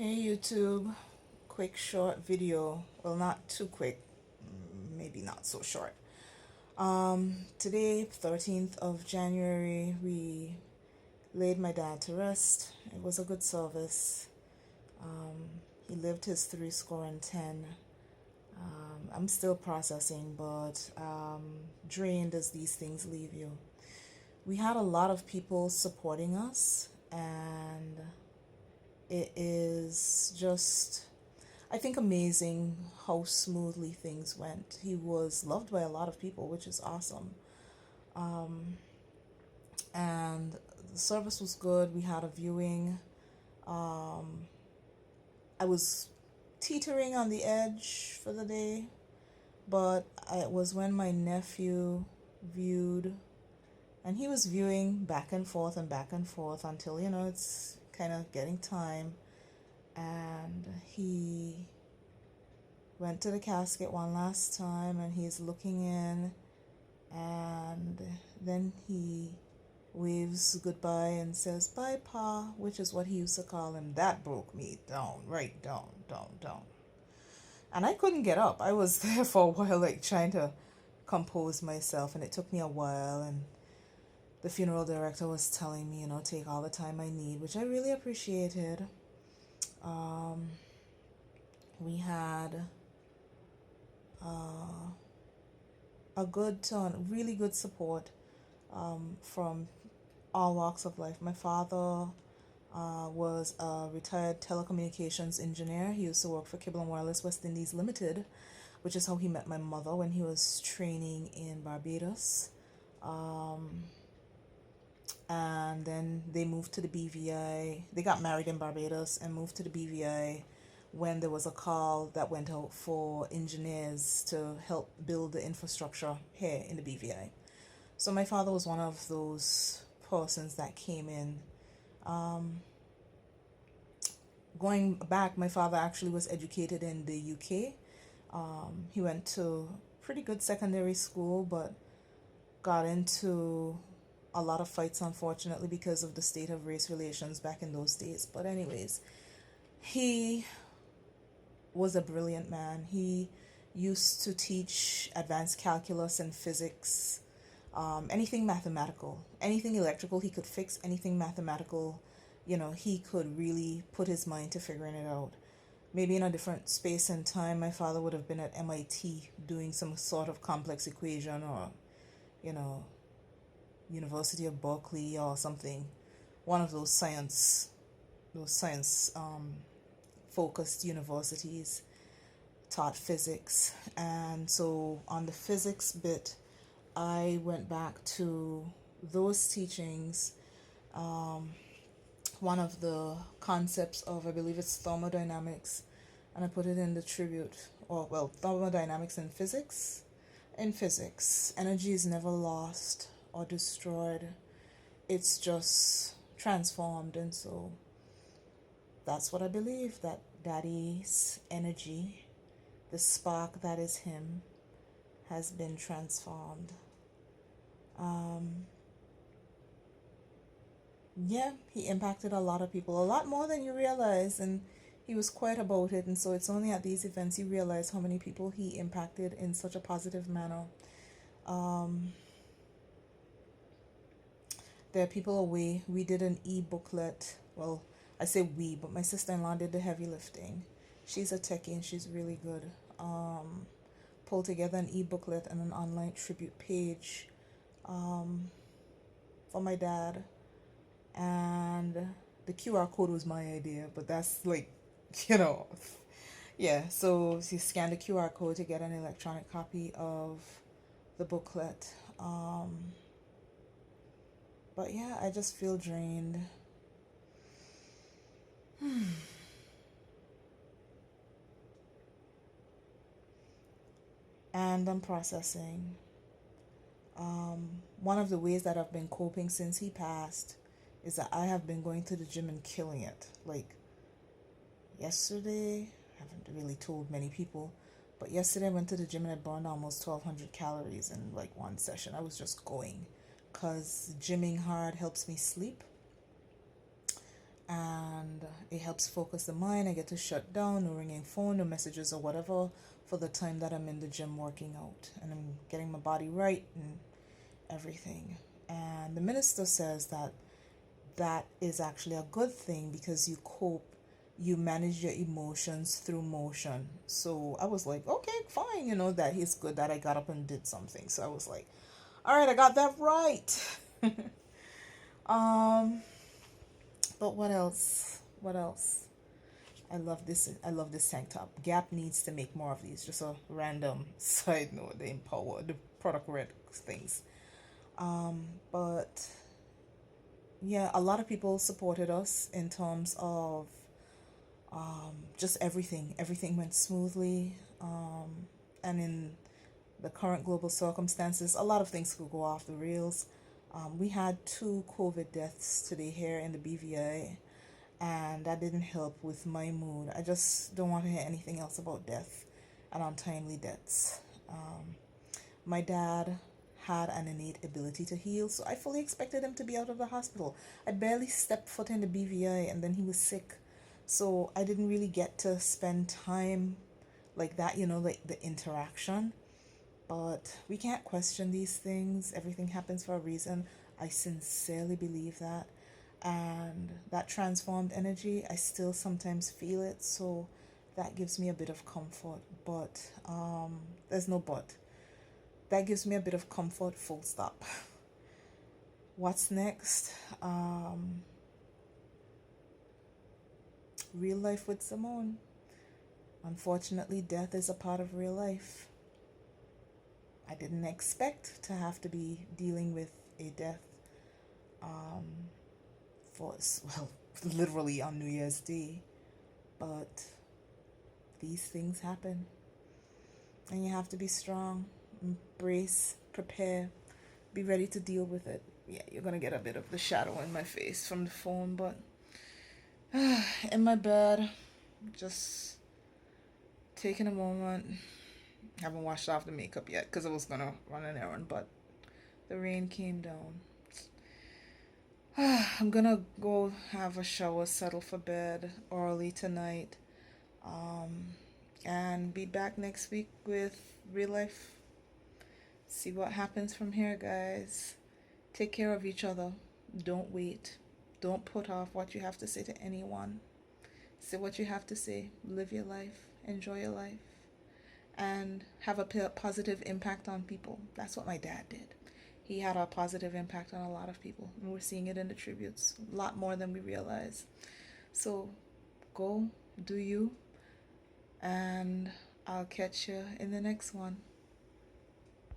Hey YouTube, quick short video. Well, not too quick, maybe not so short. Today, 13th of January, we laid my dad to rest. It was a good service. He lived his 3 score and 10. I'm still processing, but drained as these things leave you. We had a lot of people supporting us, and it is just, I think, amazing how smoothly things went. He was loved by a lot of people, which is awesome. And the service was good. We had a viewing. Um, I was teetering on the edge for the day, but it was when my nephew viewed, and he was viewing back and forth until, it's kind of getting time. And he went to the casket one last time and he's looking in, and then he waves goodbye and says, "Bye, Pa," which is what he used to call him. That broke me down, right down, down. And I couldn't get up. I was there for a while, like trying to compose myself, and it took me a while. And the funeral director was telling me, take all the time I need, which I really appreciated. We had a good ton, really good support from all walks of life. My father was a retired telecommunications engineer. He used to work for Cable and Wireless West Indies Limited, which is how he met my mother when he was training in Barbados. And then they moved to the BVI. They got married in Barbados and moved to the BVI when there was a call that went out for engineers to help build the infrastructure here in the BVI. So my father was one of those persons that came in. Going back, my father actually was educated in the UK. He went to pretty good secondary school, but got into a lot of fights, unfortunately, because of the state of race relations back in those days. But anyways, he was a brilliant man. He used to teach advanced calculus and physics, anything mathematical, anything electrical he could fix, anything mathematical, he could really put his mind to figuring it out. Maybe in a different space and time, my father would have been at MIT doing some sort of complex equation, or, University of Berkeley or something, one of those science focused universities taught physics. And so on the physics bit, I went back to those teachings. One of the concepts of, I believe it's thermodynamics, and I put it in the tribute, or well, thermodynamics in physics. In physics, energy is never lost or destroyed, it's just transformed. And so that's what I believe, that daddy's energy, the spark that is him, has been transformed. Yeah, he impacted a lot of people, a lot more than you realize, and he was quite about it. And so it's only at these events you realize how many people he impacted in such a positive manner. There are people away. We did an e-booklet. Well, I say we, but my sister-in-law did the heavy lifting. She's a techie and she's really good. Pulled together an e-booklet and an online tribute page for my dad. And the QR code was my idea, but that's like, you know, yeah. So you scan the QR code to get an electronic copy of the booklet. But yeah, I just feel drained. And I'm processing. One of the ways that I've been coping since he passed is that I have been going to the gym and killing it. Like yesterday, I haven't really told many people, but yesterday I went to the gym and I burned almost 1,200 calories in like one session. I was just going because gymming hard helps me sleep. and it helps focus the mind. I get to shut down, no ringing phone, no messages or whatever for the time that I'm in the gym working out, and I'm getting my body right and everything. And the minister says that that is actually a good thing because you cope, you manage your emotions through motion. So I was like, okay, fine, that he's good that I got up and did something. So I was like, all right, I got that right. um but what else? What else? I love this tank top. Gap needs to make more of these. Just a random side note, the product red things. But yeah, a lot of people supported us in terms of just everything. Everything went smoothly. And in the current global circumstances, a lot of things could go off the rails. We had 2 COVID deaths today here in the BVI, and that didn't help with my mood. I just don't want to hear anything else about death and untimely deaths. My dad had an innate ability to heal, so I fully expected him to be out of the hospital. I barely stepped foot in the BVI, and then he was sick. So I didn't really get to spend time like that, like the interaction. But we can't question these things. Everything happens for a reason. I sincerely believe that. And that transformed energy, I still sometimes feel it. So that gives me a bit of comfort. But there's no but. That gives me a bit of comfort, full stop. What's next? Real life with Simone. Unfortunately, death is a part of real life. I didn't expect to have to be dealing with a death for, well, literally on New Year's Day. But these things happen. And you have to be strong, embrace, prepare, be ready to deal with it. Yeah, you're going to get a bit of the shadow in my face from the phone, but in my bed, just taking a moment. Haven't washed off the makeup yet because I was going to run an errand, but the rain came down. I'm gonna go have a shower, settle for bed early tonight, and be back next week with real life. See what happens from here, guys. Take care of each other. Don't wait. Don't put off what you have to say to anyone. Say what you have to say. Live your life. Enjoy your life. And have a positive impact on people. That's what my dad did. He had a positive impact on a lot of people. And we're seeing it in the tributes. A lot more than we realize. So go, do you. And I'll catch you in the next one.